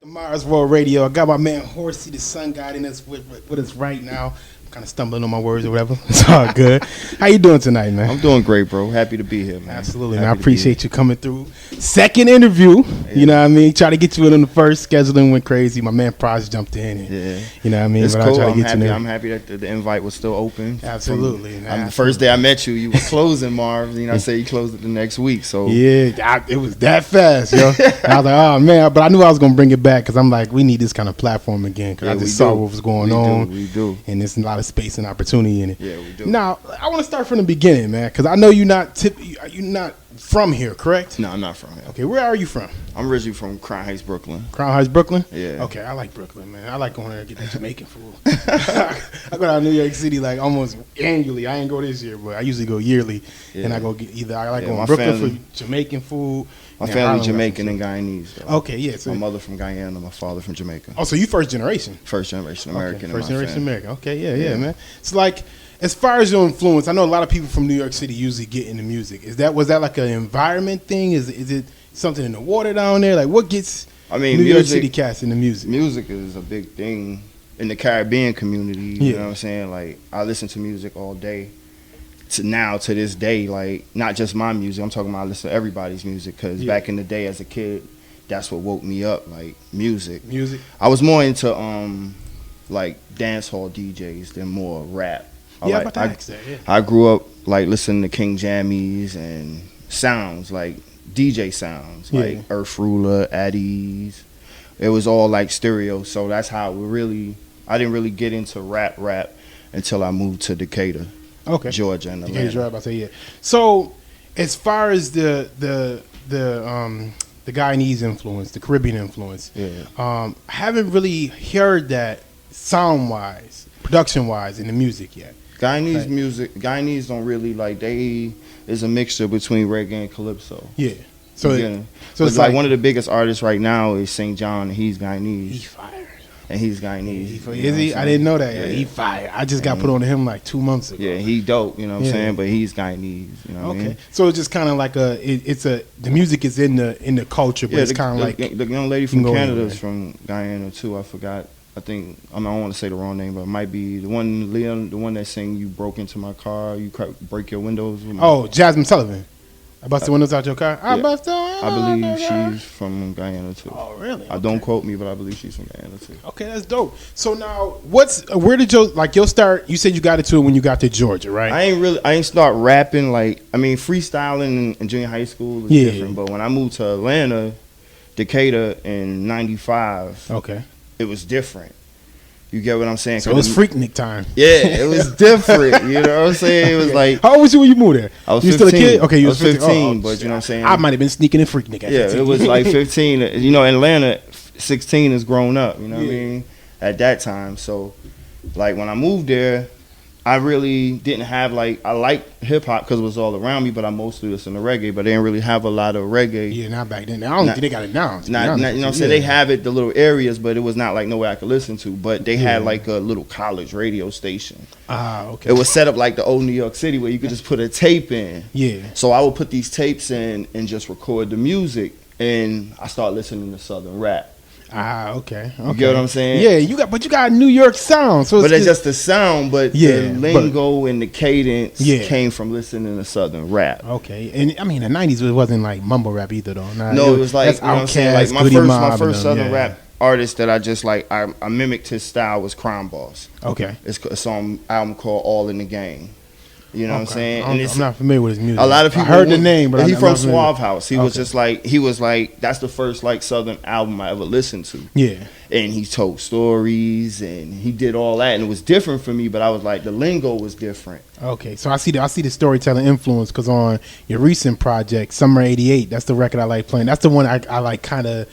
Mars World Radio. I got my man Horsey Sun God in us with us right now. I'm kind of stumbling on my words or whatever. It's all good. How you doing tonight, man? I'm doing great, bro. Happy to be here, man. Absolutely, man. I appreciate you coming through. Second interview, you know what I mean? Try to get you in on the first. Scheduling went crazy. My man Proz jumped in. And, you know what I mean? It's but cool. I'm happy that the invite was still open. Absolutely. The first day I met you, you were closing, Marv. You know, I say you closed it the next week. So yeah, it was that fast, yo. I was like, oh, man. But I knew I was going to bring it back because I'm like, we need this kind of platform again because I just saw what was going on. We do. And there's a lot of space and opportunity in it. Yeah, we do. Now, I want to start from the beginning, man, because I know you're not from here, correct? No, I'm not from here. Okay, where are you from? I'm originally from Crown Heights, Brooklyn. Crown Heights, Brooklyn? Yeah. Okay, I like Brooklyn, man. I like going there and get that Jamaican food. I go down to New York City like almost annually. I ain't go this year, but I usually go yearly. Yeah. And I go get I like going to Brooklyn for Jamaican food. My family Jamaican and Guyanese. Though. Okay, yeah. So my mother from Guyana, my father from Jamaica. Oh, so you first generation? First generation American. Okay, first generation American. Okay, yeah, man. It's like, as far as your influence, I know a lot of people from New York City usually get into music. Was that like an environment thing? Is it something in the water down there? Like, what gets New York City cats into music? Music is a big thing in the Caribbean community. You know what I'm saying? Like, I listen to music all day. To this day, like, not just my music. I'm talking about I listen to everybody's music because back in the day as a kid, that's what woke me up, like music. I was more into like dance hall DJs than more rap. I grew up like listening to King Jammies and sounds like DJ sounds like Earth Ruler, Addies. It was all like stereo, so that's how I didn't really get into rap until I moved to Decatur. Okay. Georgia and Atlanta. Decatur's right, I say So, as far as the Guyanese influence, the Caribbean influence, I haven't really heard that sound wise, production wise in the music yet. Guyanese don't really is a mixture between reggae and calypso. Yeah. So it's like one of the biggest artists right now is St. John, and he's Guyanese. He's fire. And he's Guyanese. Is he? I didn't know that. Yeah. He fire. I just got put on to him like 2 months ago. Yeah, he dope. You know what I'm saying? But he's Guyanese. You know what I mean? So it's just kind of like the music is in the culture, but it's kind of like the young lady from Canada is from Guyana too. I forgot. I think I don't want to say the wrong name, but it might be the one that sang "You Broke Into My Car, You Break Your Windows." Jasmine Sullivan. I bust the windows out your car. I believe she's from Guyana too. Oh, really? Don't quote me, but I believe she's from Guyana too. Okay, that's dope. So now, where did your start? You said you got into it when you got to Georgia, right? I ain't start rapping freestyling in junior high school is different. But when I moved to Atlanta, Decatur in '95, it was different. You get what I'm saying? So it was Freaknik time. Yeah, it was different. You know what I'm saying? It was like. How old was you when you moved there? I was 15. You still a kid? Okay, you was 15, but you know what I'm saying? I might have been sneaking in Freaknik at 15. It was like 15. You know, in Atlanta, 16 is grown up. You know what I mean? At that time. So, like, when I moved there, I really didn't have, I liked hip-hop because it was all around me, but I mostly listened to reggae, but they didn't really have a lot of reggae. Yeah, not back then. I don't think they got it now. You know what I'm saying? They have it, the little areas, but it was not, nowhere I could listen to. But they had, a little college radio station. Okay. It was set up like the old New York City where you could just put a tape in. Yeah. So I would put these tapes in and just record the music, and I started listening to Southern rap. Okay. You get what I'm saying? Yeah, you got a New York sound. So it's just the sound, but the lingo and the cadence came from listening to Southern rap. Okay, and I mean the '90s it wasn't like mumble rap either though. No, it was like, you know what I'm saying? Like my first Southern rap artist that I just I mimicked his style was Crime Boss. Okay, it's a song album called All in the Game. You know what I'm saying? I'm not familiar with his music. A lot of people I heard the name, but he's from Suave House. He was just that's the first Southern album I ever listened to. Yeah. And he told stories and he did all that, and it was different for me, but I was like, the lingo was different. Okay, so I see the storytelling influence because on your recent project, Summer '88, that's the record I like playing. That's the one I like kind of,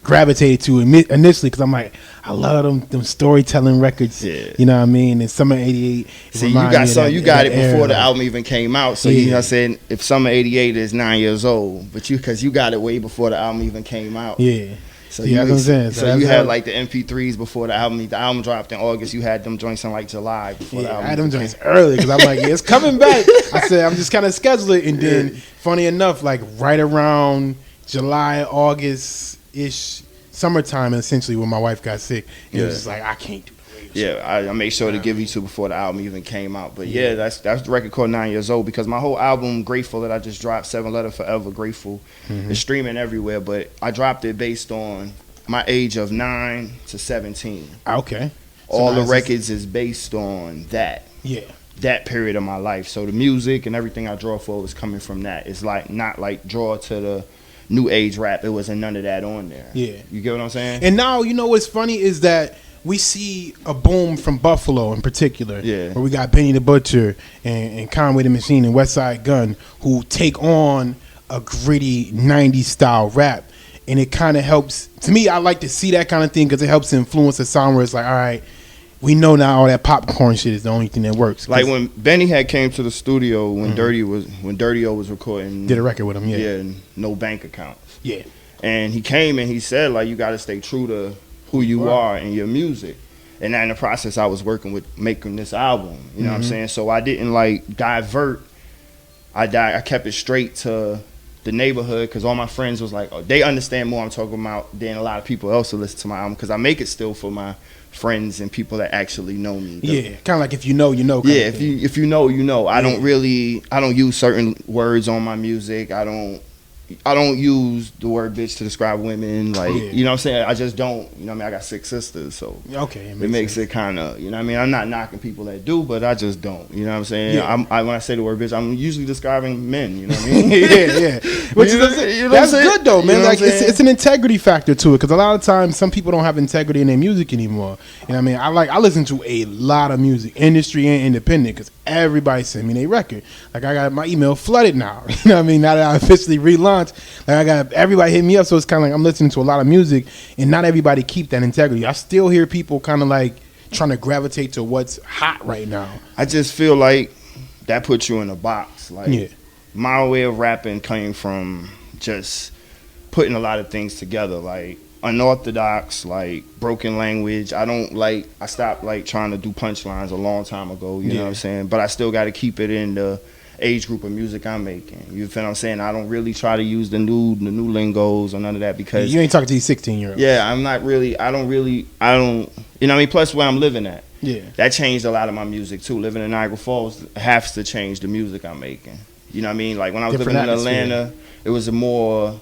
gravitated to initially because I'm like, I love them storytelling records. Yeah. You know what I mean? And Summer '88. See, you got it before the album even came out. So you know what I'm saying? If Summer '88 is 9 years old, but because you got it way before the album even came out. Yeah. So you had the MP3s before the album. The album dropped in August. You had them joints in July before the album. I had them joints early because I'm like, it's coming back. I said I'm just kind of scheduling it, and then funny enough, right around July, August ish, summertime, essentially when my wife got sick, it was just like I can't do the radio show. I made sure to give you two before the album even came out. But that's the record called 9 Years Old, because my whole album, Grateful, that I just dropped, 7 Letter Forever, Grateful, is streaming everywhere. But I dropped it based on my age of 9 to 17. Okay. All the records is based on that. Yeah. That period of my life. So the music and everything I draw for was coming from that. It's like not like draw to the new age rap. It wasn't none of that on there. Yeah. You get what I'm saying? And now, you know what's funny is that we see a boom from Buffalo in particular. Yeah. Where we got Benny the Butcher and Conway the Machine and West Side Gun, who take on a gritty 90s style rap. And it kind of helps. To me, I like to see that kind of thing because it helps influence the sound where it's like, all right, we know now all that popcorn shit is the only thing that works. Like when Benny had came to the studio when Dirty O was recording. Did a record with him, yeah. Yeah, No Bank Accounts. Yeah. And he came and he said, like, you got to stay true to who you are in your music. And in the process, I was working with making this album. You know what I'm saying? So I didn't, like, divert. I kept it straight to the neighborhood, because all my friends was like, oh, they understand more I'm talking about than a lot of people else who listen to my album, because I make it still for my friends and people that actually know me. Yeah, kind of like if you know, you know. Yeah, if you know, you know. I don't use certain words on my music. I don't use the word bitch to describe women. Like, you know what I'm saying? I just don't, you know what I mean? I got 6 sisters, so it makes it kind of, you know what I mean? I'm not knocking people that do, but I just don't, you know what I'm saying? Yeah. When I say the word bitch, I'm usually describing men, you know what I mean? yeah. Which that's good though, man. You know like it's an integrity factor to it, because a lot of times some people don't have integrity in their music anymore. You know what I mean? I listen to a lot of music, industry and independent, because everybody send me their record. Like, I got my email flooded now. You know what I mean? Now that I officially relaunched, like, I got everybody hit me up, so it's kind of like I'm listening to a lot of music, and not everybody keep that integrity. I still hear people kind of like trying to gravitate to what's hot right now. I just feel like that puts you in a box. Like, my way of rapping came from just putting a lot of things together, like unorthodox, like broken language. I stopped like trying to do punchlines a long time ago, you know what I'm saying? But I still got to keep it in the age group of music I'm making. You feel what I'm saying? I don't really try to use the new lingos or none of that, because you ain't talking to these 16-year-olds. Yeah, I'm not really. I don't. You know what I mean? Plus, where I'm living at. Yeah. That changed a lot of my music too. Living in Niagara Falls has to change the music I'm making. You know what I mean? Like when I was living in Atlanta, it was more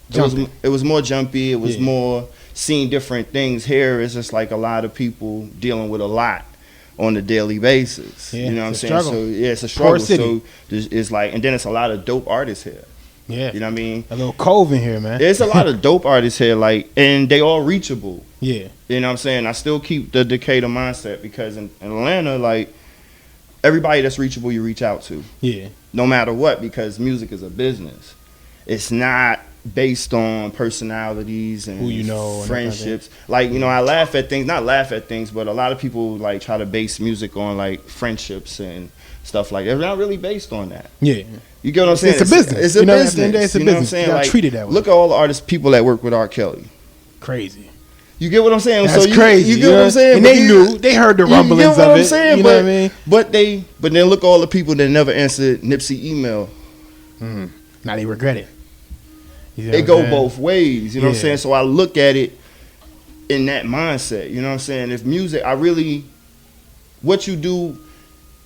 jumpy. It was more jumpy. It was more seeing different things. Here it's just like a lot of people dealing with a lot on a daily basis. Yeah, you know what I'm saying? Struggle. So it's a struggle. So it's like, and then it's a lot of dope artists here. Yeah. You know what I mean? A little cove in here, man. There's a lot of dope artists here, like, and they all reachable. Yeah. You know what I'm saying? I still keep the Decatur mindset, because in Atlanta, like, everybody that's reachable you reach out to. Yeah. No matter what, because music is a business. It's not based on personalities and who you know, friendships. Like, you know, I laugh at things, not laugh at things, but a lot of people like try to base music on like friendships and stuff like that. It's not really based on that. Yeah. You get what I'm saying? It's a business. It's a business. It's a business. You know what I'm saying? You gotta like, treat it that way. Look at all the artists, people that work with R. Kelly. Crazy. You get what I'm saying? That's so crazy. You get what I'm saying? And they knew. They heard the rumblings of it. Saying? You know what I mean? But then look at all the people that never answered Nipsey email. Now they regret it. They go both ways. You know what I'm saying? So I look at it in that mindset. You know what I'm saying? If music, what you do,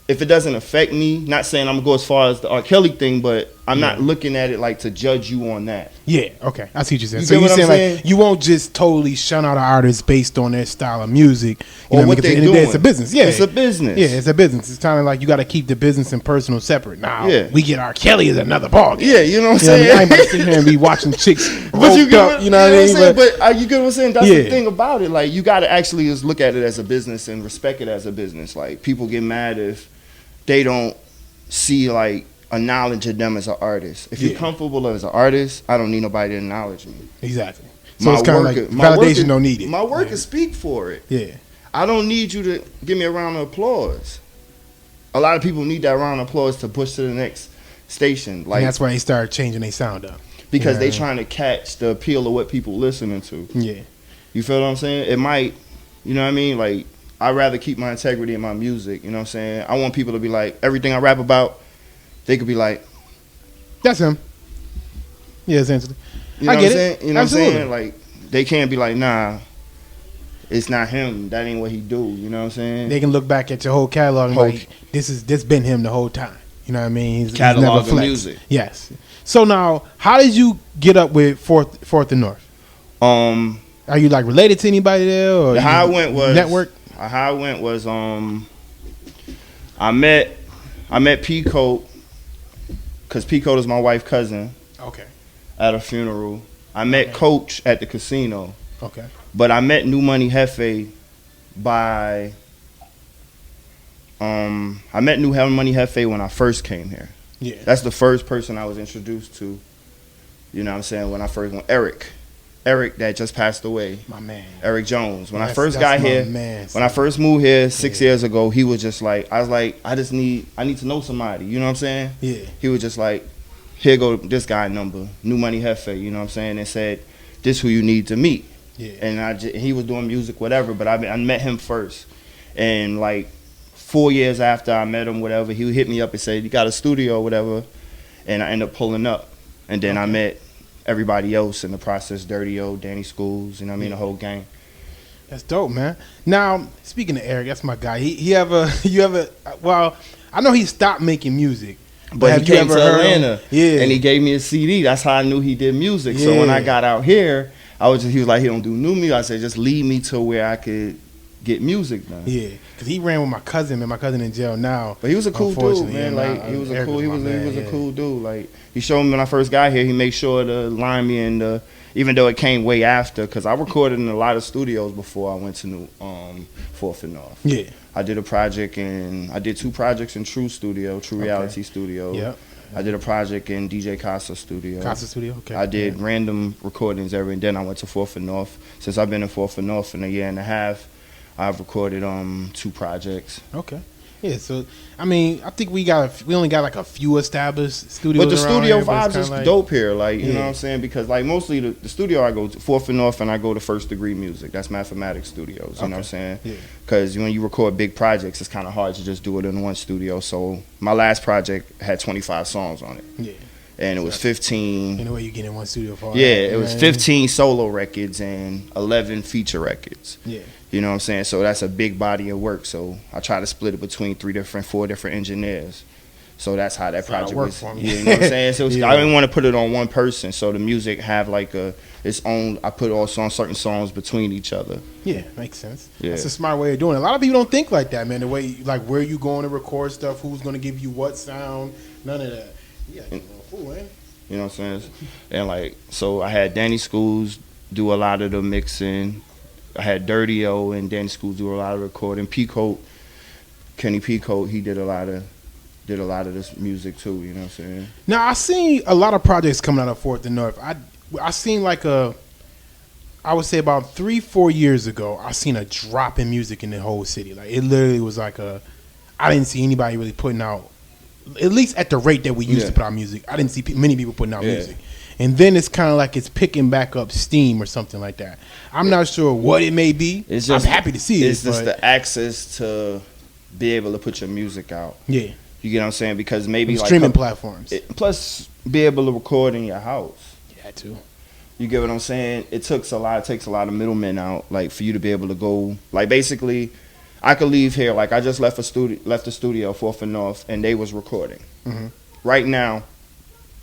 if it doesn't affect me, not saying I'm going to go as far as the R. Kelly thing, but I'm not looking at it like to judge you on that. Yeah, okay. I see what you're saying. So you're saying like you won't just totally shun out an artist based on their style of music. Or what they doing. It's a business. Yeah. It's a business. Yeah, it's a business. It's kind of like you got to keep the business and personal separate. Now, we get R. Kelly as another ball game. Yeah, you know what I'm saying? I ain't about to sit here and be watching chicks but you get up, you know what I mean? But you get what I'm saying? That's the thing about it. Like, you got to actually just look at it as a business and respect it as a business. Like, people get mad if they don't see like a knowledge of them as an artist. If you're comfortable as an artist, I don't need nobody to acknowledge me. Exactly. So it's kind of like validation don't need it. My work is speak for it. Yeah. I don't need you to give me a round of applause. A lot of people need that round of applause to push to the next station. Like, and that's why they start changing their sound up. Because they trying to catch the appeal of what people listening to. Yeah. You feel what I'm saying? It might, you know what I mean? Like, I'd rather keep my integrity in my music. You know what I'm saying? I want people to be like, everything I rap about, they could be like, that's him. Yeah, essentially. You know I get what I'm it. saying? You know what I'm saying? Like, they can't be like, nah, it's not him. That ain't what he do. You know what I'm saying? They can look back at your whole catalog and like, this been him the whole time. You know what I mean? He's catalog never flexed. Of music. Yes. So now, how did you get up with Fourth and North? Are you like related to anybody there, or how I went was network? How I went was I met P Coat because P Coat is my wife's cousin. Okay. At a funeral, I met Coach at the casino. Okay. But I met New Money Hefe by I met New Money Hefe when I first came here. Yeah. That's the first person I was introduced to. You know what I'm saying? When I first went, Eric that just passed away. My man. Eric Jones. When I first got here, man, when I first moved here 6 years ago, he was just like, I was like, I need to know somebody. You know what I'm saying? Yeah. He was just like, here go this guy number, New Money Hefe. You know what I'm saying? And said, this who you need to meet. Yeah. And he was doing music, whatever, but I met him first. And like 4 years after I met him, whatever, he would hit me up and say, you got a studio or whatever. And I ended up pulling up. And then I met everybody else in the process, Dirty O, Danny Schools, you know what I mean, the whole gang. That's dope, man. Now, speaking of Eric, that's my guy. Well, I know he stopped making music. But he came to Atlanta, yeah, and he gave me a CD. That's how I knew he did music. Yeah. So when I got out here, he was like, he don't do new music. I said, just lead me to where I could get music done. Yeah, because he ran with my cousin, man. My cousin in jail now. But he was a cool dude, man. Like he was a cool dude. Like he showed me when I first got here. He made sure to line me in even though it came way after, because I recorded in a lot of studios before I went to Fourth and North. Yeah. I did I did 2 projects in True Reality Studio. Yeah. I did a project in DJ Casa Studio. Okay. I did random recordings and then I went to Fourth and North. Since I've been in Fourth and North in a year and a half, I've recorded 2 projects. Okay. Yeah, so I mean, I think we only got like a few established studios. But the studio vibes is like, dope here, like you know what I'm saying? Because like mostly the studio I go to, Fourth and North, and I go to First Degree Music. That's Mathematics Studios. You know what I'm saying? Yeah. Because when you record big projects, it's kind of hard to just do it in one studio. So my last project had 25 songs on it. Yeah. And it was 15. You know what you get in one studio for? Yeah, it was 15 solo records and 11 feature records. Yeah. You know what I'm saying? So that's a big body of work. So I try to split it between 4 different engineers. So that's how that project was. For me. Yeah, you know what I'm saying? So I didn't want to put it on one person. So the music have like its own. I put also on certain songs between each other. Yeah, makes sense. Yeah. That's a smart way of doing it. A lot of people don't think like that, man. The way like where you going to record stuff, who's going to give you what sound, none of that. Yeah, you know what I'm saying? And like, so I had Danny Schools do a lot of the mixing. I had Dirty O and Danny Schools do a lot of recording. Kenny P Coat, he did a lot of this music too. You know what I'm saying? Now I seen a lot of projects coming out of Fourth and North. I seen like I would say about 3-4 years ago, I seen a drop in music in the whole city. Like it literally was like I didn't see anybody really putting out, at least at the rate that we used to put out music. I didn't see many people putting out music. And then it's kind of like it's picking back up steam or something like that. I'm not sure what it may be. I'm happy to see it. It's just the access to be able to put your music out. Yeah. You get what I'm saying? Because maybe like streaming platforms. Plus, be able to record in your house. Yeah, too. You get what I'm saying? It takes a lot of middlemen out, like for you to be able to go. Like basically, I could leave here. Like I just left the studio, Fourth and North, and they was recording. Mm-hmm. Right now,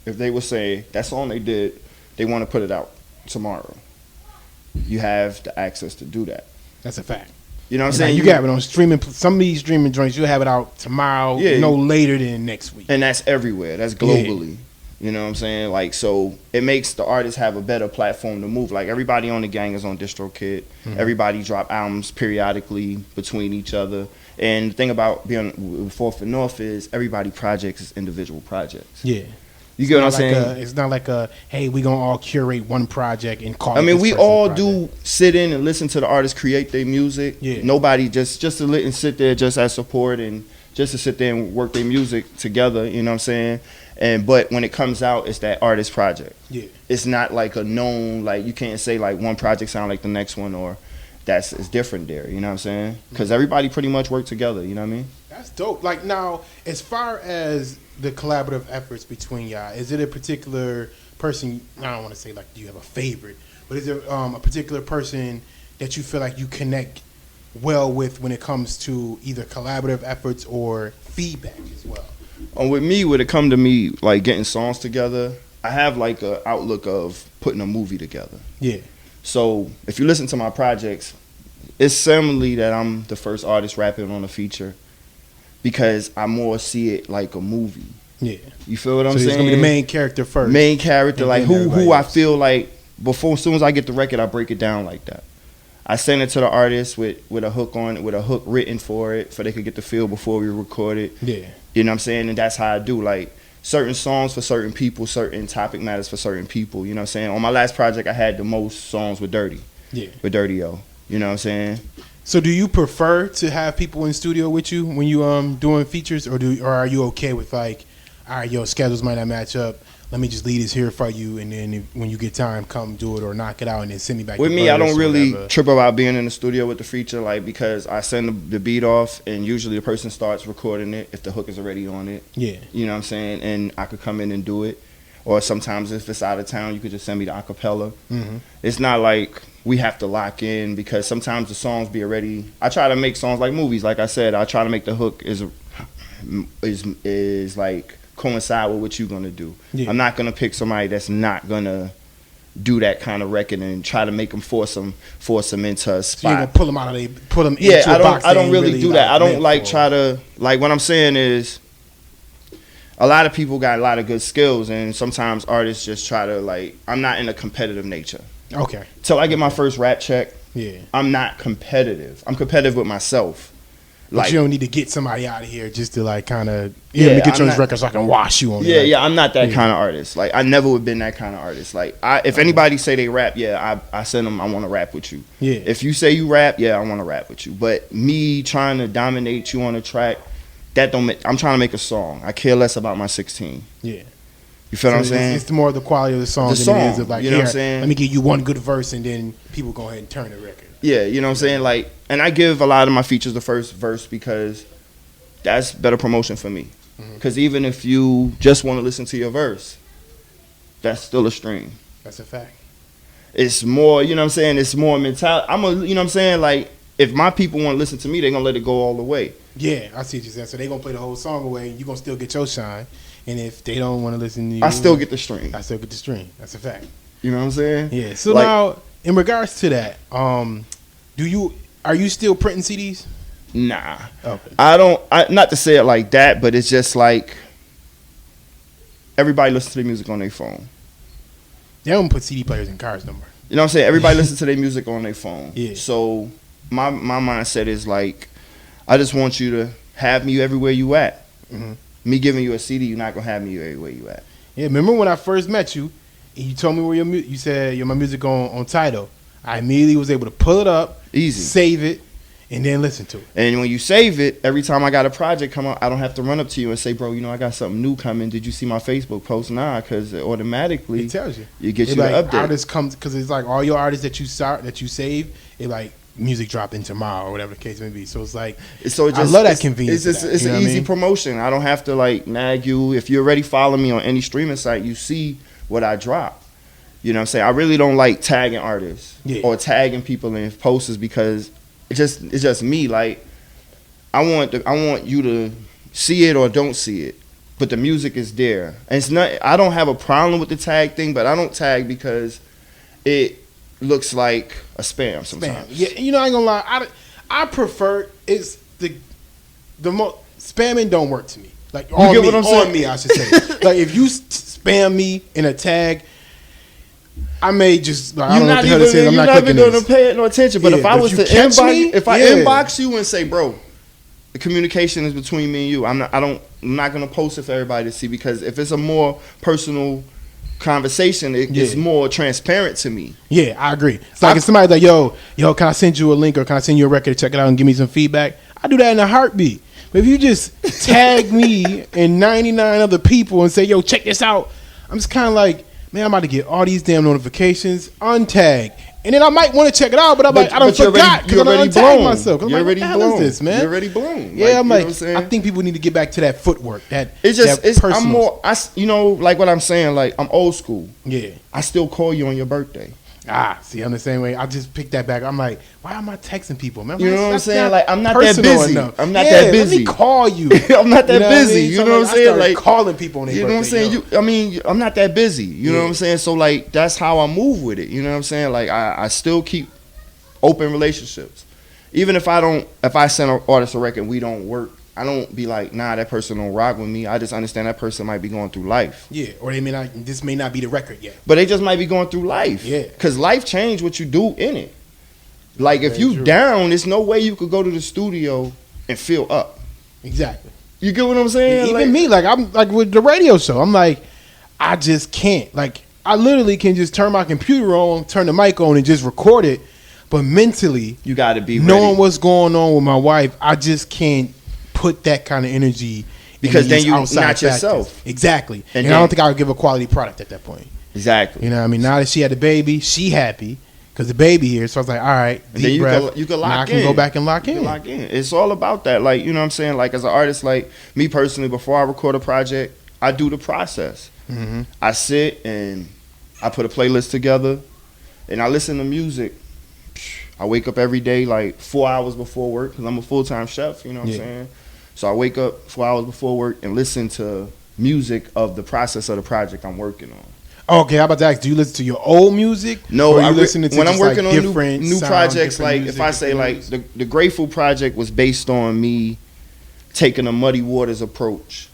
if they would say that song they did, they want to put it out tomorrow, you have the access to do that. That's a fact. You know what I'm saying? You got it on streaming. Some of these streaming joints, you'll have it out tomorrow, no later than next week. And that's everywhere. That's globally. Yeah. You know what I'm saying? Like, so it makes the artists have a better platform to move. Like, everybody on the gang is on DistroKid. Mm-hmm. Everybody drop albums periodically between each other. And the thing about being with Fourth and North is everybody projects is individual projects. Yeah. You get what I'm saying? It's not like hey, we gonna all curate one project and call. I mean, we all do sit in and listen to the artists create their music. Yeah. Nobody just to sit there just as support and just to sit there and work their music together. You know what I'm saying? But when it comes out, it's that artist project. Yeah. It's not like a known, like you can't say like one project sound like the next one or it's different there. You know what I'm saying? Because everybody pretty much work together. You know what I mean? That's dope. Like now, as far as the collaborative efforts between y'all, is it a particular person? I don't want to say like, do you have a favorite? but is there a particular person that you feel like you connect well with when it comes to either collaborative efforts or feedback as well? With me, when it come to me, like getting songs together, I have like a outlook of putting a movie together. Yeah. So if you listen to my projects, it's similarly that I'm the first artist rapping on a feature because I more see it like a movie. Yeah. You feel what I'm saying? So it's gonna be the main character first. Main character, like who I else. feel like before. As soon as I get the record, I break it down like that. I send it to the artist with a hook on it, with a hook written for it, so they could get the feel before we record it. Yeah. You know what I'm saying? And that's how I do, like, certain songs for certain people, certain topic matters for certain people. You know what I'm saying? On my last project, I had the most songs with Dirty. Yeah. With Dirty O. You know what I'm saying? So do you prefer to have people in studio with you when you doing features, or are you okay with like, all right, yo, schedules might not match up, let me just leave this here for you, and then when you get time, come do it or knock it out and then send me back. With me, I don't really trip about being in the studio with the feature, like, because I send the beat off and usually the person starts recording it if the hook is already on it. Yeah. You know what I'm saying? And I could come in and do it. Or sometimes if it's out of town, you could just send me the acapella. Mm-hmm. It's not like we have to lock in, because sometimes the songs be already. I try to make songs like movies. Like I said, I try to make the hook is like coincide with what you're gonna do. Yeah. I'm not gonna pick somebody that's not gonna do that kind of record and try to make them force them into a spot. So you're gonna pull them out of into a box. I don't really do that. I don't like try to, like, what I'm saying is, a lot of people got a lot of good skills, and sometimes artists just try to, like, I'm not in a competitive nature. Okay. Till I get my first rap check, yeah, I'm not competitive. I'm competitive with myself. But you don't need to get somebody out of here just to, like, kind of, let me get you on this record so I can wash you on it. Yeah, I'm not that kind of artist. Like, I never would have been that kind of artist. Like, if anybody say they rap, I send them, I want to rap with you. Yeah. If you say you rap, I want to rap with you. But me trying to dominate you on a track, that don't make, I'm trying to make a song. I care less about my 16. Yeah. You feel what I'm saying? It's more of the quality of the song than it is of, like, you know what I'm saying? Let me give you one good verse and then people go ahead and turn the record. Yeah, you know what I'm saying? Like, and I give a lot of my features the first verse because that's better promotion for me. Because even if you just want to listen to your verse, that's still a stream. That's a fact. It's more, you know what I'm saying? It's more mentality. You know what I'm saying? Like, if my people want to listen to me, they're going to let it go all the way. Yeah, I see what you're saying. So they're going to play the whole song away, and you're going to still get your shine. And if they don't want to listen to you, I still get the stream. I still get the stream. That's a fact. You know what I'm saying? Yeah. So, like, now, in regards to that, are you still printing CDs? Nah. Okay. Not to say it like that, but it's just like everybody listens to their music on their phone. They don't put CD players in cars no more. You know what I'm saying? Everybody listens to their music on their phone. Yeah. So my mindset is like, I just want you to have me everywhere you at. Mm-hmm. Me giving you a CD, you're not gonna have me everywhere you at. Yeah. Remember when I first met you, and you told me where you said my music on Tidal. I immediately was able to pull it up, easy, save it, and then listen to it. And when you save it, every time I got a project come out, I don't have to run up to you and say, bro, I got something new coming. Did you see my Facebook post? Nah, because automatically it tells you. You get it you like an update. Artists comes because it's like all your artists that you save, it like music dropped in tomorrow or whatever the case may be. So it's like I love that convenience. It's an easy promotion. I don't have to like nag you. If you already follow me on any streaming site, you see what I drop. You know what I'm saying? I really don't like tagging artists or tagging people in posters because it's just me. Like I want you to see it or don't see it, but the music is there. And it's not. I don't have a problem with the tag thing, but I don't tag because it looks like a spam sometimes. Yeah, I ain't gonna lie. I prefer it's the most spamming don't work to me. Like on me, I should say. Like if you spam me in a tag. I may just. Like, you're not even going to pay it no attention. But if I was to inbox you and say, bro, the communication is between me and you. I'm not going to post it for everybody to see because if it's a more personal conversation, it's more transparent to me. Yeah, I agree. It's like if somebody's like, yo, can I send you a link or can I send you a record to check it out and give me some feedback? I do that in a heartbeat. But if you just tag me and 99 other people and say, yo, check this out, I'm just kind of like, man, I'm about to get all these damn notifications, untag. And then I might want to check it out, but I don't forgot because I untagged myself. You're already blown. This, man? You're already blown. Yeah, I'm like, I think people need to get back to that footwork. I'm more, like what I'm saying, like I'm old school. Yeah. I still call you on your birthday. See, I'm the same way. I just picked that back. I'm like, why am I texting people, man? You know what I'm saying? Like, I'm not that busy. Enough. I'm not that busy. Let me call you. I'm not that busy. You know what I'm saying? Like calling people on their birthday. You know what I'm saying? I'm not that busy. You know what I'm saying? So like, that's how I move with it. You know what I'm saying? Like, I still keep open relationships, even if I send an artist a record and we don't work. I don't be like, nah, that person don't rock with me. I just understand that person might be going through life. Yeah, or they may not. This may not be the record yet. But they just might be going through life. Yeah, because life changed what you do in it. Like if you down, there's no way you could go to the studio and feel up. Exactly. You get what I'm saying? Even like, me, like I'm like with the radio show. I'm like, I just can't. Like I literally can just turn my computer on, turn the mic on, and just record it. But mentally, you got to be knowing ready. What's going on with my wife. I just can't put that kind of energy because then you're not factors. yourself. Exactly. And then, I don't think I would give a quality product at that point. Exactly. You know what I mean? Now that she had the baby, she happy because the baby here. So I was like, all right, deep breath. You can lock in. I can go back and lock in. Lock in. It's all about that. Like, you know what I'm saying? Like as an artist, like me personally, before I record a project, I do the process. Mm-hmm. I sit and I put a playlist together and I listen to music. I wake up every day like 4 hours before work because I'm a full-time chef, you know what I'm saying? So I wake up 4 hours before work and listen to music of the process of the project I'm working on. Okay, how about that? Do you listen to your old music? No, or are you listening to when I'm working like on new projects, like if I say like the Grateful project was based on me taking a Muddy Waters approach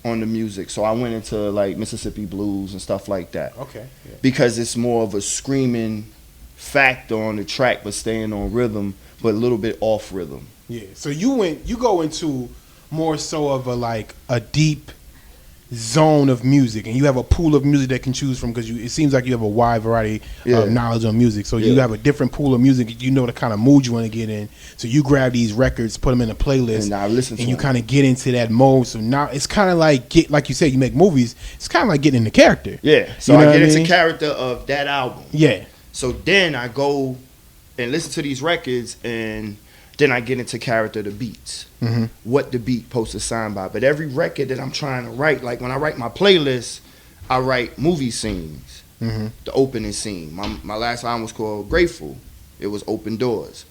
on the music. So I went into like Mississippi blues and stuff like that. Okay. Yeah. Because it's more of a screaming factor on the track but staying on rhythm, but a little bit off rhythm. Yeah. So you go into more so of a deep zone of music, and you have a pool of music that can choose from because it seems like you have a wide variety of knowledge on music. So you have a different pool of music. You know the kind of mood you want to get in. So you grab these records, put them in a playlist, and I listen to and you kind of get into that mode. So now it's kind of like you said, you make movies. It's kind of like getting in the character. Yeah. So I get into character of that album. Yeah. So then I go and listen to these records, and then I get into character of the beats. Mm-hmm. What the beat supposed to sound by. But every record that I'm trying to write, like when I write my playlist, I write movie scenes. Mm-hmm. The opening scene. My last album was called Grateful. It was Open Doors.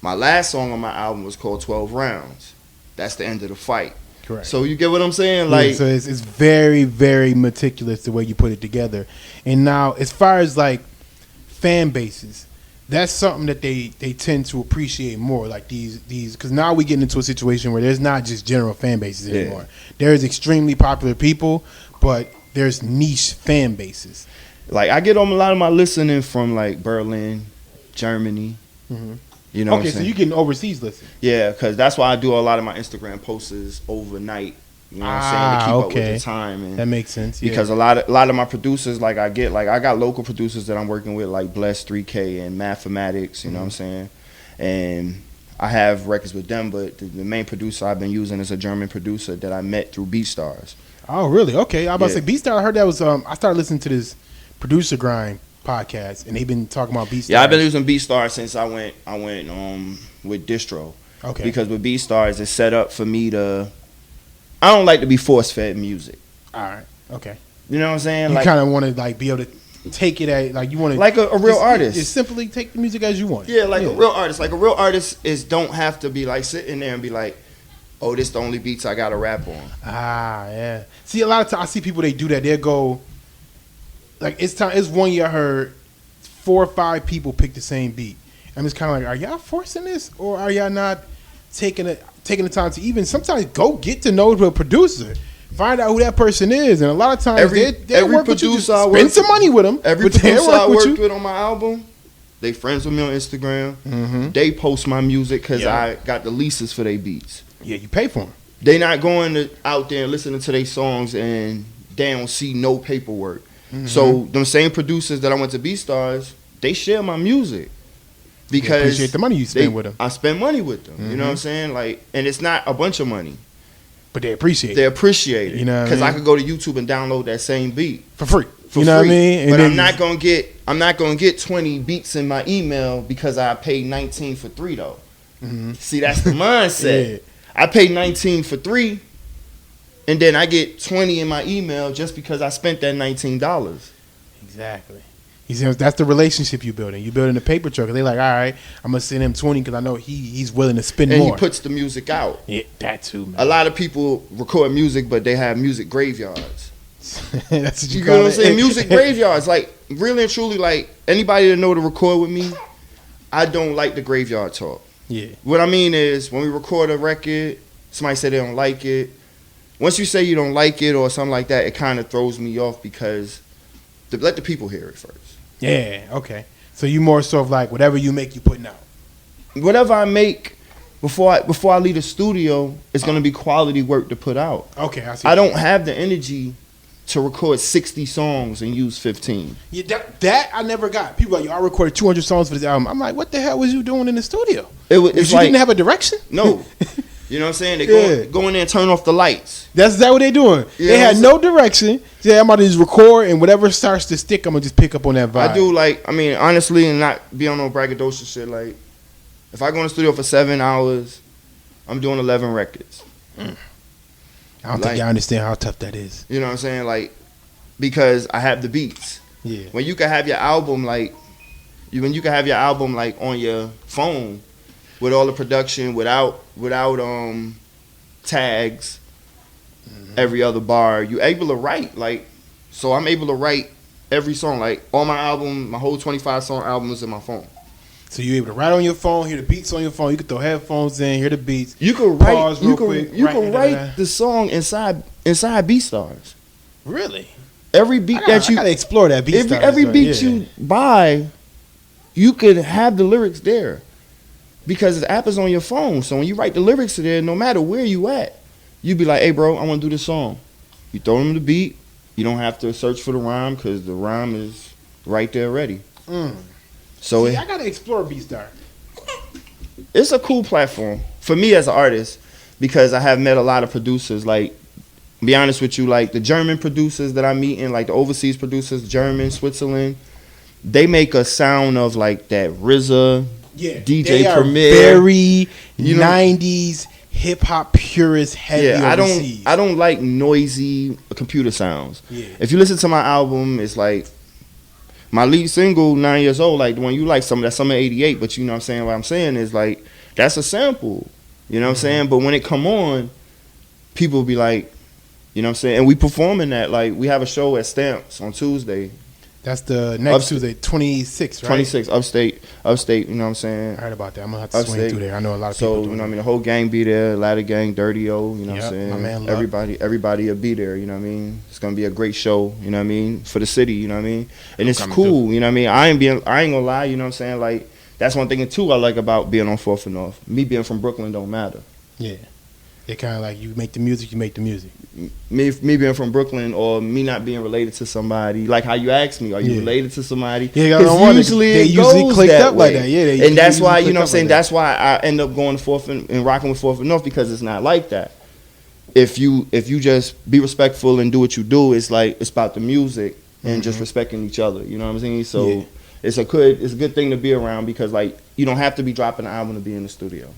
My last song on my album was called 12 Rounds. That's the end of the fight. Correct. So you get what I'm saying? Like, so it's very, very meticulous the way you put it together. And now, as far as like fan bases, that's something that they tend to appreciate more. Like these because now we get into a situation where there's not just general fan bases anymore. There's extremely popular people, but there's niche fan bases. Like I get a lot of my listening from like Berlin, Germany. Mm-hmm. You know. Okay, so you getting overseas listen. Yeah, because that's why I do a lot of my Instagram posts overnight. You know what I'm saying? To keep up with the time. And that makes sense. Yeah. Because a lot of my producers, I got local producers that I'm working with, like Bless 3K and Mathematics, you know what I'm saying? And I have records with them, but the main producer I've been using is a German producer that I met through BeatStars. Oh, really? Okay. I was about to say BeatStars. I heard that was, I started listening to this Producer Grind podcast, and they've been talking about BeatStars. Yeah, I've been using BeatStars since I went with Distro. Okay. Because with BeatStars, it's set up for me to, I don't like to be force-fed music. All right. Okay. You know what I'm saying? You kind of want to like be able to take it at like you want to like a real artist. Just simply take the music as you want. Yeah, like a real artist. Like a real artist don't have to be like sitting there and be like, oh, this the only beats I got to rap on. Ah, yeah. See, a lot of times I see people they do that. They'll go like it's 1 year I heard 4 or 5 people pick the same beat. I'm just kind of like, are y'all forcing this or are y'all not taking the time to even sometimes go get to know the producer, find out who that person is, and a lot of times they work with you, spend some money with them. Every producer I worked with on my album, they friends with me on Instagram. Mm-hmm. They post my music because I got the leases for their beats. Yeah, you pay for them. They not going out there and listening to their songs and they don't see no paperwork. Mm-hmm. So them same producers that I went to BeatStars, they share my music. Because you appreciate the money you spend with them. I spend money with them. Mm-hmm. You know what I'm saying? Like, and it's not a bunch of money. But they appreciate it. They appreciate it. You know, because I could go to YouTube and download that same beat for free. You know what I mean? And but I'm not gonna get 20 beats in my email because I paid 19 for 3 though. Mm-hmm. See, that's the mindset. I paid 19 for 3, and then I get 20 in my email just because I spent that $19. Exactly. You see, that's the relationship you building. You building a paper trail. Cause they like, all right, I'm gonna send him 20 because I know he's willing to spend and more. he puts the music out. Yeah, that too, man. A lot of people record music, but they have music graveyards. That's what You you know call what I'm it. saying? Music graveyards. Like, really and truly, like, anybody that know to record with me, I don't like the graveyard talk. Yeah. What I mean is, when we record a record, somebody say they don't like it. Once you say you don't like it or something like that, it kind of throws me off because let the people hear it first. Yeah, okay. So you more so of like whatever you make, you putting out. Whatever I make before I leave the studio, it's gonna be quality work to put out. Okay, I see. I don't have the energy to record 60 songs and use 15. Yeah, that I never got. People are like, yo, I recorded 200 songs for this album. I'm like, what the hell was you doing in the studio? It's you like, didn't have a direction? No. You know what I'm saying? They go in there and turn off the lights. That's what they doing. You they know had no direction. Yeah, I'm about to just record, and whatever starts to stick, I'm going to just pick up on that vibe. I do, like, I mean, honestly, and not be on no braggadocious shit, like, if I go in the studio for 7 hours, I'm doing 11 records. I don't think y'all understand how tough that is. You know what I'm saying? Like, because I have the beats. Yeah. When you can have your album, like, on your phone with all the production, without tags, every other bar, you able to write, like, so I'm able to write every song, like, all my album, my whole 25 song album is in my phone. So you able to write on your phone, hear the beats on your phone. You can throw headphones in, hear the beats. You can write. You can write the song inside BeatStars. Really? Every beat I gotta explore that BeatStars. Every beat you buy, you could have the lyrics there, because the app is on your phone. So when you write the lyrics to there, no matter where you at, you be like, "Hey, bro, I want to do this song." You throw them the beat. You don't have to search for the rhyme because the rhyme is right there ready. So I gotta explore BeatStars. It's a cool platform for me as an artist, because I have met a lot of producers. Like, be honest with you, like the German producers that I'm meeting, like the overseas producers, German, Switzerland, they make a sound of like that RZA, DJ Premier, very 90s hip hop purist heavy. Yeah, overseas. I don't like noisy computer sounds. Yeah. If you listen to my album, it's like my lead single, 9 years old, like the one you like, that's Summer 88, but you know what I'm saying? What I'm saying is like, that's a sample. You know what I'm saying? But when it come on, people be like, you know what I'm saying? And we performing that. Like, we have a show at Stamps on Tuesday. That's the next Tuesday, 26, right? 26, upstate, you know what I'm saying? I heard about that. I'm going to have to swing through there. I know a lot of people So, you know what I mean? The whole gang be there, Ladder Gang, Dirty O, you know what I'm saying? My man Everybody will be there, you know what I mean? It's going to be a great show, you know what I mean? For the city, you know what I mean? And it's cool, you know what I mean? I ain't going to lie, you know what I'm saying? Like, that's one thing, too, I like about being on 4th and North. Me being from Brooklyn don't matter. Yeah. It kind of like, you make the music, you make the music. Me being from Brooklyn, or me not being related to somebody, like how you asked me, are you related to somebody? Yeah, because they usually clicked up like that. Yeah, and that's why, you know what I'm saying, that's why I end up going to 4th and rocking with 4th and North, because it's not like that. If you just be respectful and do what you do, it's like, it's about the music and just respecting each other, you know what I'm saying? So it's a good thing to be around, because like, you don't have to be dropping an album to be in the studio.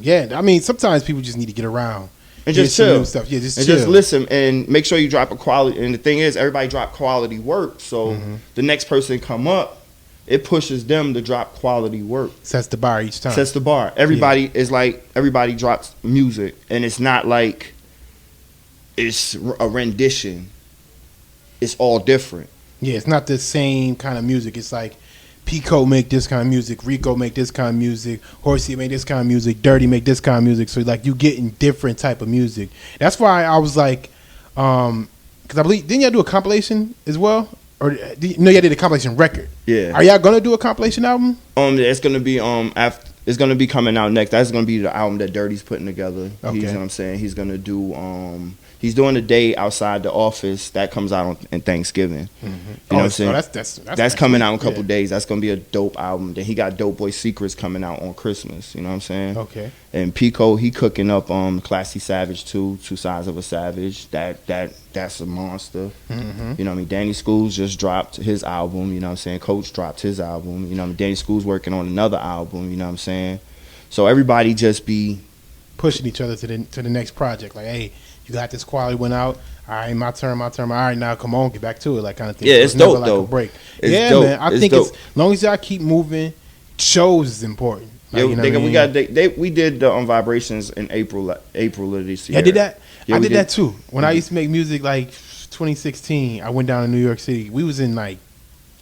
Yeah, I mean, sometimes people just need to get around and just chill. Stuff. Yeah, just and chill. Just listen and make sure you drop a quality. And the thing is, everybody drop quality work, so the next person come up, it pushes them to drop quality work. Sets the bar each time. Sets the bar. Everybody is like, everybody drops music, and it's not like it's a rendition. It's all different. Yeah, it's not the same kind of music. It's like, Pico make this kind of music, Rico make this kind of music, Horsey make this kind of music, Dirty make this kind of music. So like, you getting different type of music. That's why I was like, because I believe, didn't y'all do a compilation as well? Or no, y'all did a compilation record. Yeah. Are y'all gonna do a compilation album? It's gonna be it's gonna be coming out next. That's gonna be the album that Dirty's putting together. Okay. You know what I'm saying? He's gonna do he's doing a day outside the office that comes out on Thanksgiving. You know what I'm saying? That's coming out in a couple days. That's gonna be a dope album. Then he got Dope Boy Secrets coming out on Christmas. You know what I'm saying? Okay. And Pico, he cooking up Classy Savage too, Two Sides of a Savage. That's a monster. You know what I mean? Danny Schools just dropped his album. You know what I'm saying? Coach dropped his album. You know what I mean? Danny Schools working on another album. You know what I'm saying? So everybody just be pushing each other to the next project. Like, hey, you got this quality went out. All right, my turn. All right, now come on, get back to it, like kind of thing. Yeah, so it's dope never, though. Like, a break. It's yeah, dope. Man. I think dope. as long as y'all keep moving, shows is important. Like, we did the Vibrations in April of this year. I did that. Yeah, I did that too. When I used to make music, like 2016, I went down to New York City. We was in like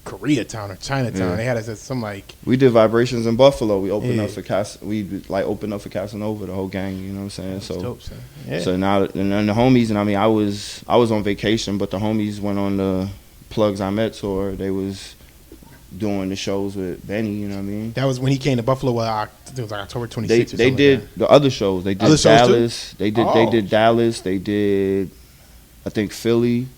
Koreatown or Chinatown. Yeah. They had us at some like. We did Vibrations in Buffalo. We opened up for opened up for Casanova, the whole gang. You know what I'm saying? So dope, son. Yeah. So now and then the homies, and I mean I was on vacation, but the homies went on the Plugs I Met tour. They was doing the shows with Benny. You know what I mean? That was when he came to Buffalo. It was like October 26th. They did the other shows. They did other Dallas. They did Oh. Dallas. They did, I think, Philly.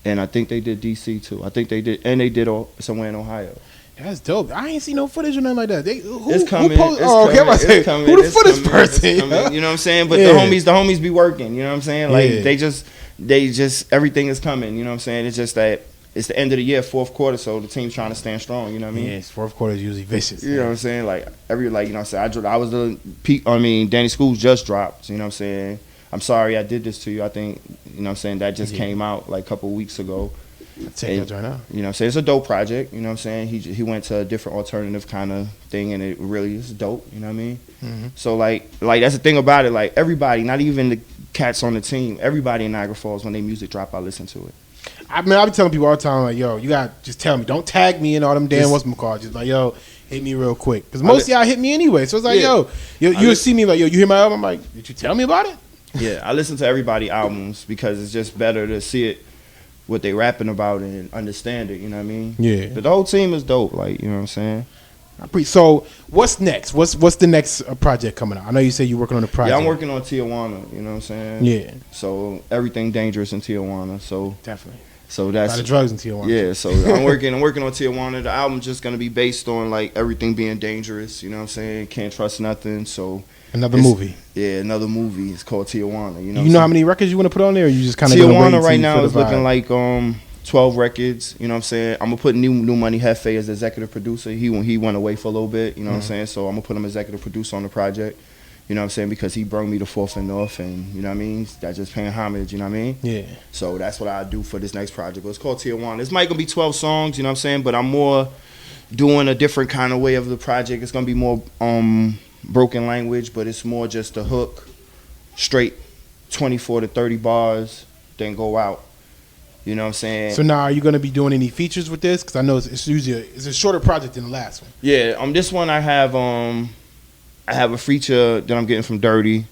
And I think they did DC too. I think they did, and they did somewhere in Ohio. That's dope. I ain't seen no footage or nothing like that. It's coming. Who the footage person? You know what I'm saying? But the homies be working. You know what I'm saying? Like they just everything is coming. You know what I'm saying? It's just that it's the end of the year, fourth quarter, so the team's trying to stand strong. You know what I mean? Yes, fourth quarter is usually vicious. You know what I'm saying? Like you know what I'm saying? I was the peak. I mean, Danny Schools just dropped. You know what I'm saying? I'm sorry I did this to you. I think, you know what I'm saying, that just came out like a couple weeks ago. Take that right now. You know what I'm saying? It's a dope project. You know what I'm saying? He went to a different alternative kind of thing, and it really is dope. You know what I mean? Mm-hmm. So, like that's the thing about it. Like, everybody, not even the cats on the team, everybody in Niagara Falls, when they music drop, I listen to it. I mean, I be telling people all the time, like, yo, you got to just tell me. Don't tag me in all them damn whatchamacallit. Just like, yo, hit me real quick. Because most of y'all hit me anyway. So it's like, you'll see me like, yo, you hear my album? I'm like, did you tell me about it? Yeah, I listen to everybody's albums because it's just better to see it, what they rapping about, and understand it, you know what I mean? Yeah. But the whole team is dope, like, you know what I'm saying? So what's next? What's the next project coming out? I know you said you're working on a project. Yeah, I'm working on Tijuana, you know what I'm saying? Yeah. So everything dangerous in Tijuana, so. Definitely. So that's a lot of drugs in Tijuana. Yeah, so I'm working on Tijuana. The album's just gonna be based on like everything being dangerous, you know what I'm saying? Can't trust nothing, so. Another movie. Yeah, another movie. It's called Tijuana. You know how many records you want to put on there? Or you just kind of Tijuana right now is looking like 12 records. You know what I'm saying? I'm gonna put New Money Hefe as the executive producer. He went away for a little bit. You know what I'm saying? So I'm gonna put him as executive producer on the project. You know what I'm saying? Because he brought me to Fourth and North, and you know what I mean? That's just paying homage. You know what I mean? Yeah. So that's what I do for this next project. It's called Tijuana. This might gonna be 12 songs. You know what I'm saying? But I'm more doing a different kind of way of the project. It's gonna be more broken language, but it's more just a hook, straight 24 to 30 bars, then go out. You know what I'm saying? So now, are you going to be doing any features with this? Because I know it's usually it's a shorter project than the last one. Yeah, this one I have a feature that I'm getting from Dirty.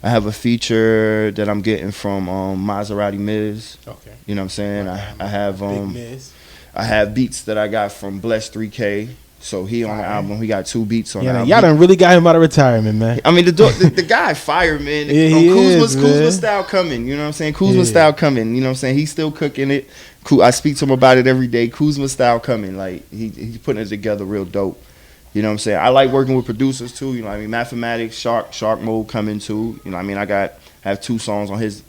I have a feature that I'm getting from Maserati Miz. Okay. You know what I'm saying? I have Big Miz. I have beats that I got from Bless 3K. So he on the album. He got 2 beats on the album. Y'all done really got him out of retirement, man. I mean, the guy fired, man. Kuzma style coming. You know what I'm saying? Kuzma style coming. You know what I'm saying? He's still cooking it. I speak to him about it every day. Kuzma style coming. Like, he's putting it together real dope. You know what I'm saying? I like working with producers, too. You know what I mean? Mathematics, Shark Mode coming, too. You know what I mean? I have 2 songs on his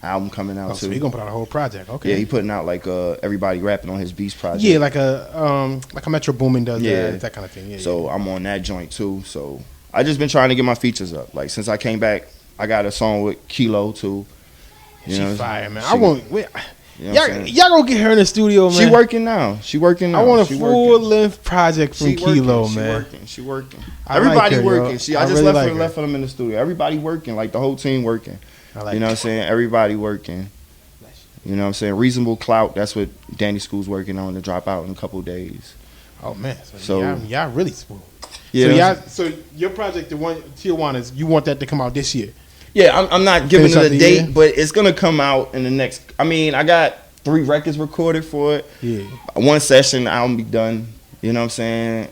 album coming out, too. So he gonna put out a whole project, okay? Yeah, he putting out like everybody rapping on his Beast project. Yeah, like a Metro Boomin does that kind of thing. Yeah. So I'm on that joint too. So I just been trying to get my features up. Like since I came back, I got a song with Kilo too. She fire, man. Y'all gonna get her in the studio, man. She working now. I want a full length project from Kilo, man. She working. Everybody working. I just left them in the studio. Everybody working. Like the whole team working. You know what I'm saying? Everybody working. You know what I'm saying? Reasonable Clout. That's what Danny School's working on to drop out in a couple of days. Oh man, so y'all really smooth. Yeah. So your project, the one Tijuana, you want that to come out this year? Yeah, I'm not giving it a date, but it's gonna come out in the next. I mean, I got 3 records recorded for it. Yeah. 1 session, I'll be done. You know what I'm saying?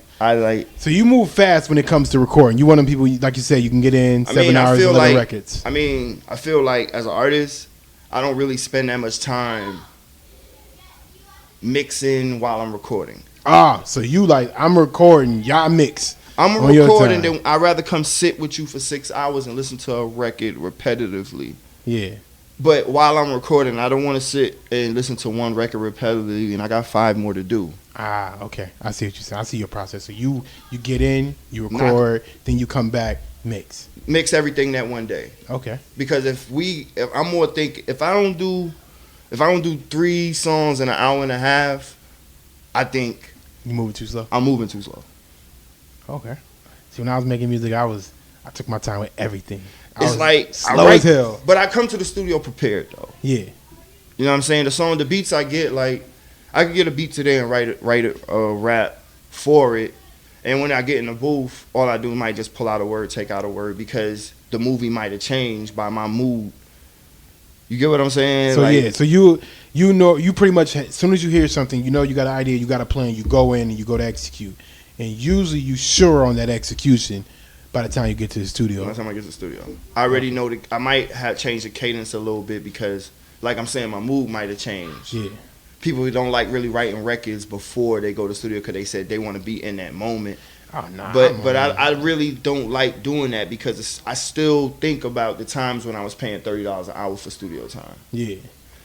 So you move fast when it comes to recording. You one of them people, like you said, you can get in 7 hours and 11 records. I mean, I feel like as an artist, I don't really spend that much time mixing while I'm recording. So you I'm recording, y'all mix. I'm recording, then I'd rather come sit with you for 6 hours and listen to a record repetitively. Yeah. But while I'm recording, I don't want to sit and listen to one record repetitively, and I got 5 more to do. Okay. I see what you're saying. I see your process. So you get in, you record, then you come back, Mix everything that one day. Okay. Because if I don't do 3 songs in an hour and a half, I think you moving too slow. I'm moving too slow. Okay. See, when I was making music, I took my time with everythting. It's like slow as hell. But I come to the studio prepared though. Yeah. You know what I'm saying? The beats I get, like I could get a beat today and write a rap for it. And when I get in the booth, all I do might just pull out a word, take out a word, because the movie might have changed by my mood. You get what I'm saying? So like, so you know, you pretty much, as soon as you hear something, you know you got an idea, you got a plan, you go in and you go to execute. And usually you sure on that execution by the time you get to the studio. By the time I get to the studio. I already know I might have changed the cadence a little bit because, like I'm saying, my mood might have changed. Yeah. People who don't like really writing records before they go to the studio because they said they want to be in that moment. Oh, nah. But I really don't like doing that because I still think about the times when I was paying $30 an hour for studio time. Yeah.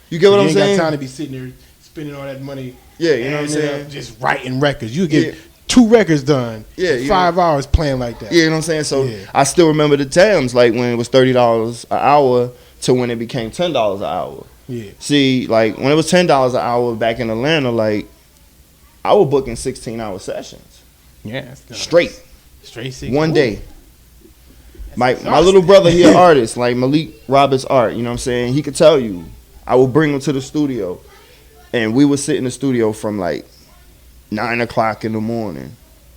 You get what I'm saying? You ain't got time to be sitting there spending all that money. Yeah, you know what I'm saying? Just writing records. You get 2 records done. Yeah. 5 hours playing like that. Yeah, you know what I'm saying? So I still remember the times like when it was $30 an hour to when it became $10 an hour. Yeah. See, like when it was $10 an hour back in Atlanta, like I was booking 16-hour sessions. Yeah. Straight 6. One day. My little brother, he an artist, like Malik Roberts Art, you know what I'm saying? He could tell you. I would bring him to the studio and we would sit in the studio from like 9 o'clock in the morning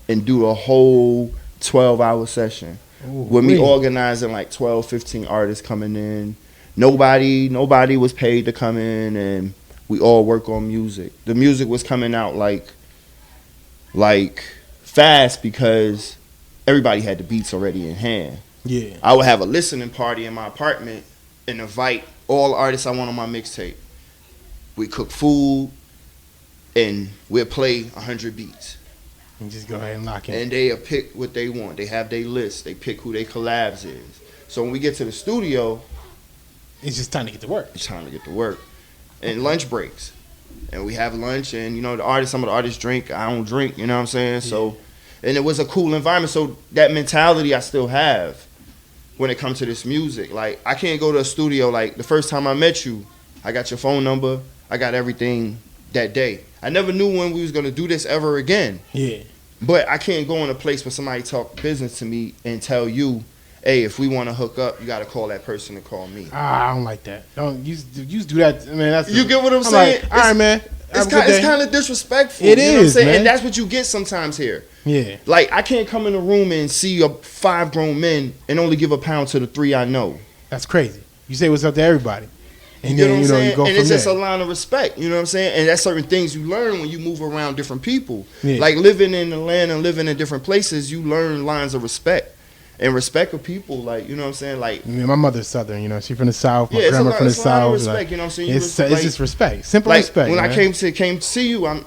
and do a whole 12-hour session. With me organizing like 12, 15 artists coming in. Nobody was paid to come in, and we all work on music. The music was coming out like fast because everybody had the beats already in hand. Yeah. I would have a listening party in my apartment and invite all artists I want on my mixtape. We cook food and we'll play 100 beats. And just go ahead and lock in. And they'll pick what they want. They have their list. They pick who their collabs is. So when we get to the studio, it's just time to get to work. It's time to get to work. And lunch breaks. And we have lunch and, you know, some of the artists drink. I don't drink, you know what I'm saying? Yeah. So, and it was a cool environment. So that mentality I still have when it comes to this music. Like, I can't go to a studio. Like, the first time I met you, I got your phone number. I got everything that day. I never knew when we was going to do this ever again. Yeah. But I can't go in a place where somebody talk business to me and tell you, hey, if we want to hook up, you got to call that person to call me. I don't like that. Don't you do that? I mean, you get what I'm saying? Like, all right, man. It's kind of disrespectful. It you know is, what I'm saying? man. And that's what you get sometimes here. Yeah. Like, I can't come in a room and see 5 grown men and only give a pound to the 3 I know. That's crazy. You say what's up to everybody. And you then, you go from there. It's just a line of respect, you know what I'm saying? And that's certain things you learn when you move around different people. Yeah. Like living in the land and living in different places, you learn lines of respect. And respect of people, like, you know what I'm saying? Like, my mother's Southern, you know, she's from the South, my grandma from the South. Respect, like, you know what I'm saying? It's just respect. Simple like, respect. When man. I came to see you, I'm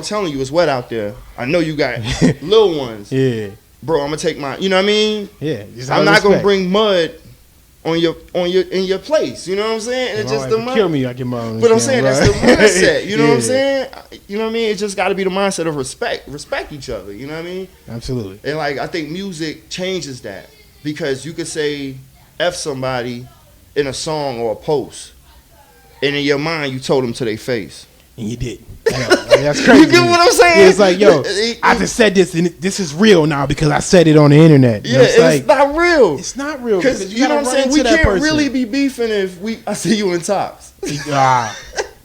telling you, it's wet out there. I know you got little ones. Yeah. Bro, I'm gonna take my, you know what I mean? Yeah. I'm not gonna bring mud in your place. You know what I'm saying? It's just the mindset. Kill me, I get my own. But I'm saying that's the mindset. You know what I'm saying? You know what I mean? It just got to be the mindset of respect each other. You know what I mean? Absolutely. And like I think music changes that because you could say F somebody in a song or a post, and in your mind you told them to their face. And you did. That's crazy. You get what I'm saying? Yeah, it's like, yo, I just said this, and this is real now because I said it on the internet. Yeah, it's not real. It's not real because you know what I'm saying. We can't really be beefing if I see you in tops.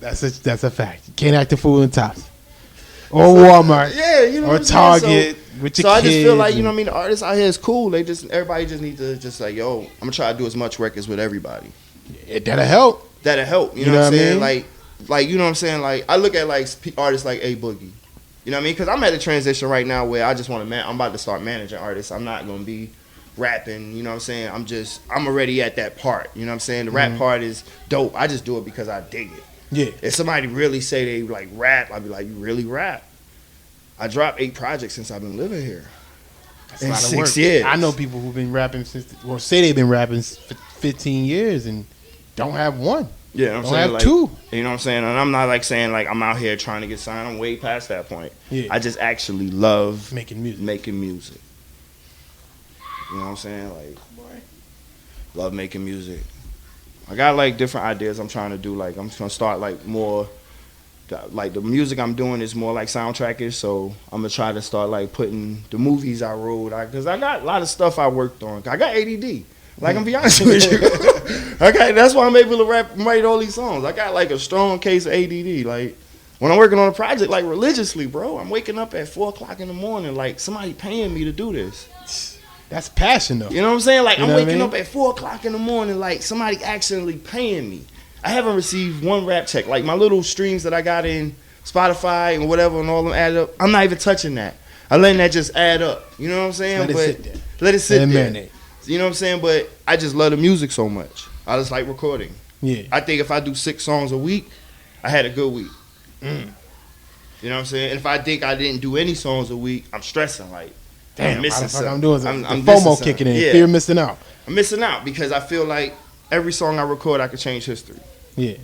That's a fact. You can't act a fool in tops or Walmart. Yeah, you know or what I'm Target with your kids. So I just feel like, you know what I mean. The artists out here is cool. Everybody just need to just like, yo, I'm gonna try to do as much records with everybody. That'll help. You know what I'm saying? Like, you know what I'm saying? Like, I look at, like, artists like A Boogie. You know what I mean? Because I'm at a transition right now where I just want to, I'm about to start managing artists. I'm not going to be rapping, you know what I'm saying? I'm already at that part. You know what I'm saying? The rap part is dope. I just do it because I dig it. Yeah. If somebody really say they, like, rap, I'd be like, you really rap? I dropped 8 projects since I've been living here. That's a lot of work. 6 years. I know people who've been rapping say they've been rapping for 15 years and don't have one. Yeah, I'm don't saying have like 2. You know what I'm saying? And I'm not like saying like I'm out here trying to get signed. I'm way past that point. Yeah. I just actually love making music. You know what I'm saying? Like, love making music. I got like different ideas I'm trying to do. Like, I'm gonna start like more. Like the music I'm doing is more like soundtrackish, so I'm gonna try to start like putting the movies I wrote. Cause I got a lot of stuff I worked on. I got ADD. Like, I'm be honest with you. That's why I'm able to write all these songs. I got like a strong case of ADD. Like, when I'm working on a project, like religiously, bro, I'm waking up at 4:00 in the morning, like somebody paying me to do this. That's passion, though. You know what I'm saying? Like, you I'm waking up at 4:00 in the morning, like somebody actually paying me. I haven't received one rap check. Like, my little streams that I got in Spotify and whatever and all them add up, I'm not even touching that. I letting that just add up. You know what I'm saying? Let it sit there. Let it sit there. Marinate. You know what I'm saying? But I just love the music so much. I just like recording. Yeah. I think if I do 6 songs a week, I had a good week. You know what I'm saying? And if I think I didn't do any songs a week, I'm stressing. Like, damn, I'm missing something. I'm doing I'm FOMO kicking in. Yeah. Fear of missing out. I'm missing out because I feel like every song I record, I could change history. Yeah.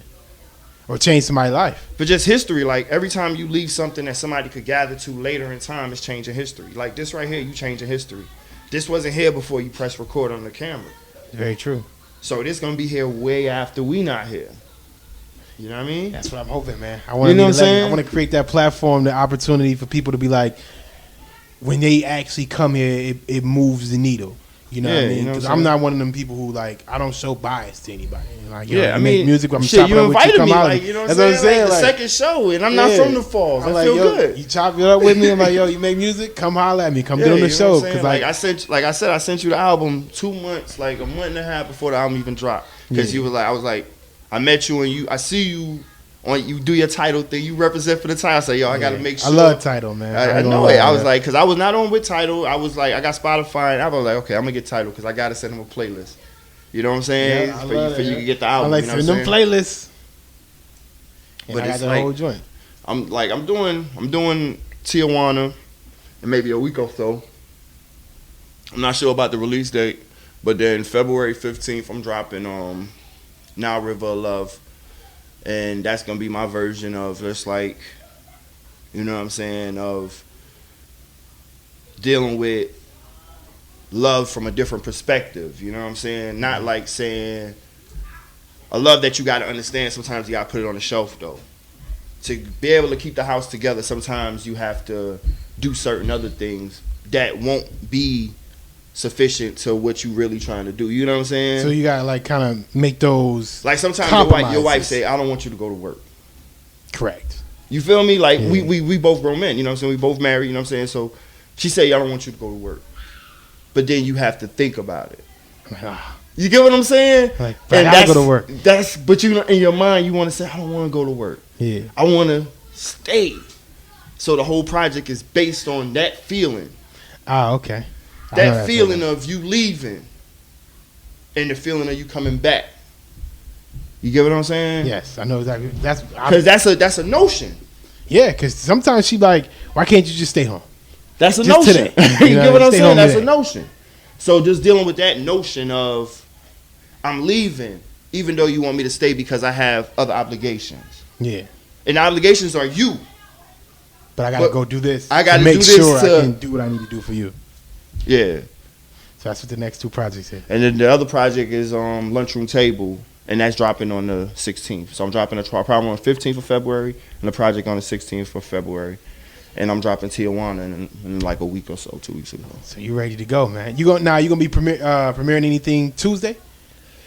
Or change somebody's life. But just history, like every time you leave something that somebody could gather to later in time, it's changing history. Like this right here, you changing history. This wasn't here before you press record on the camera. Very true. So this gonna be here way after we not here. You know what I mean? That's what I'm hoping, man. I want to create that platform, the opportunity for people to be like, when they actually come here, it moves the needle. You know what I mean? Because I'm not one of them people who, like, I don't show bias to anybody. Like, I mean, music. I'm chopping you up with you. Come me, out. Like, you know what I'm saying? Like, the second show, and I'm not from the Falls. I feel good. You chop it up with me. I'm like, yo, you make music? Come holler at me. Come get on the show. Because I sent you the album 2 months, like a month and a half before the album even dropped. Because you was like, I met you and I see you. You do your title thing, you represent for the title. I say, yo, I gotta make sure. I love title, man. I know it. I was like, because I was not on with title. I was like, I got Spotify, and I was like, okay, I'm gonna get title because I gotta send him a playlist. You know what I'm saying? Yeah, for you to get the album. I like you know sending them playlists. But I it's got the like, whole joint. I'm doing Tijuana in maybe a week or so. I'm not sure about the release date, but then February 15th, I'm dropping Now River of Love. And that's going to be my version of just like, you know what I'm saying, of dealing with love from a different perspective. You know what I'm saying? Not like saying a love that you got to understand. Sometimes you got to put it on the shelf, though. To be able to keep the house together, sometimes you have to do certain other things that won't be sufficient to what you really trying to do. You know what I'm saying? So you gotta like kind of make those. Like sometimes your wife say, "I don't want you to go to work." Correct. You feel me? Like we both grown men. You know what I'm saying? We both married. You know what I'm saying? So she say, "I don't want you to go to work," but then you have to think about it. You get what I'm saying? Like, and I gotta go to work. But you in your mind you want to say, "I don't want to go to work." Yeah. I want to stay. So the whole project is based on that feeling. Ah, okay. That feeling of you leaving and the feeling of you coming back. You get what I'm saying? Yes, I know exactly. Because that's a notion. Yeah, because sometimes she like, why can't you just stay home? That's a just notion. Today. You get what I'm saying? That's a notion. So just dealing with that notion of I'm leaving, even though you want me to stay because I have other obligations. Yeah. And the obligations are you. But I gotta go do this. I gotta make do this sure I can do what I need to do for you. Yeah. So that's what the next 2 projects is. And then the other project is Lunchroom Table, and that's dropping on the 16th. So I'm dropping a problem on the 15th of February and the project on the 16th of February. And I'm dropping Tijuana in like a week or so, 2 weeks ago. So you ready to go, man? You gonna be premiering anything Tuesday?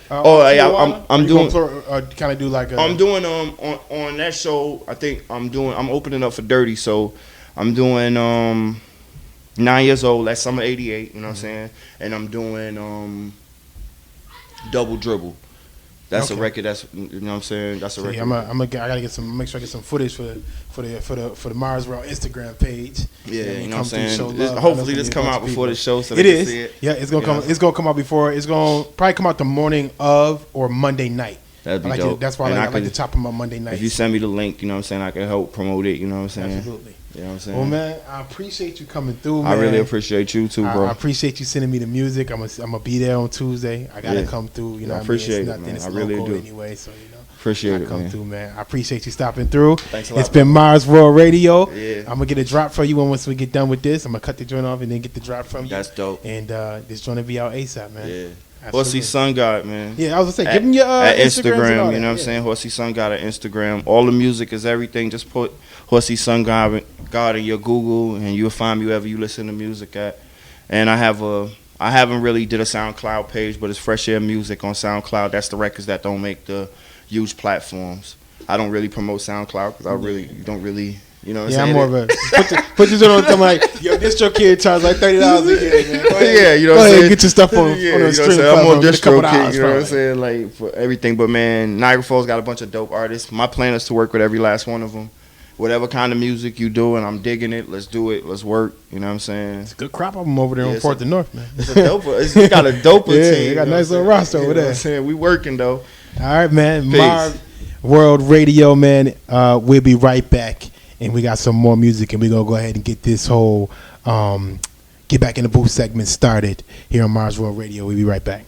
I'm doing kind of do like a. I'm doing on that show. I think I'm opening up for Dirty, so I'm doing 9 years old. That's summer '88. You know what I'm saying? And I'm doing Double Dribble. That's a record. That's, you know what I'm saying. That's a record. I gotta get some. Make sure I get some footage for the Mars World Instagram page. Yeah, you know what I'm saying. Hopefully this come out before the show so they can see it. Yeah, it's gonna come. It's gonna come out before. It's gonna probably come out the morning of or Monday night. That'd be dope. That's why I like to chop them on Monday nights. If you send me the link, you know what I'm saying, I can help promote it, you know what I'm saying? Absolutely. You know what I'm saying? Well, man, I appreciate you coming through, man. I really appreciate you too, bro. I appreciate you sending me the music. I'm gonna be there on Tuesday. I gotta come through. You know, I appreciate what I mean? it, man. It's I really do. Anyway, so you know, appreciate it, come man. through, man. I appreciate you stopping through. Thanks a lot. It's been Mars World Radio. Yeah. I'm gonna get a drop for you once we get done with this. I'm gonna cut the joint off and then get the drop from you. That's dope. And this joint will be out ASAP, man. Yeah. Horsey Sun God, man. Yeah, I was gonna say, give him your at Instagram. You know what I'm saying? Horsey Sun God at Instagram. All the music is everything. Just put Horsey Sun God in your Google, and you'll find me wherever you listen to music at. And I haven't really did a SoundCloud page, but it's Fresh Air Music on SoundCloud. That's the records that don't make the huge platforms. I don't really promote SoundCloud because you don't really. You know what I'm saying? I'm more of a put your joint on something like, yo, DistroKid charge like $30 a year, man. Go ahead, yeah, you know what I'm saying? Get your stuff on the stream. I'm on DistroKid, you know what I'm saying? Like, for everything. But, man, Niagara Falls got a bunch of dope artists. My plan is to work with every last one of them. Whatever kind of music you do, and I'm digging it, let's do it. Let's work. You know what I'm saying? It's a good crop of them over there on 4th and North, man. It's got a doper team. They got a nice little roster over there. You know what I'm saying? We working, though. All right, man. Peace. Marv World Radio, man. We'll be right back. And we got some more music, and we're going to go ahead and get this whole Get Back in the Booth segment started here on Mars World Radio. We'll be right back.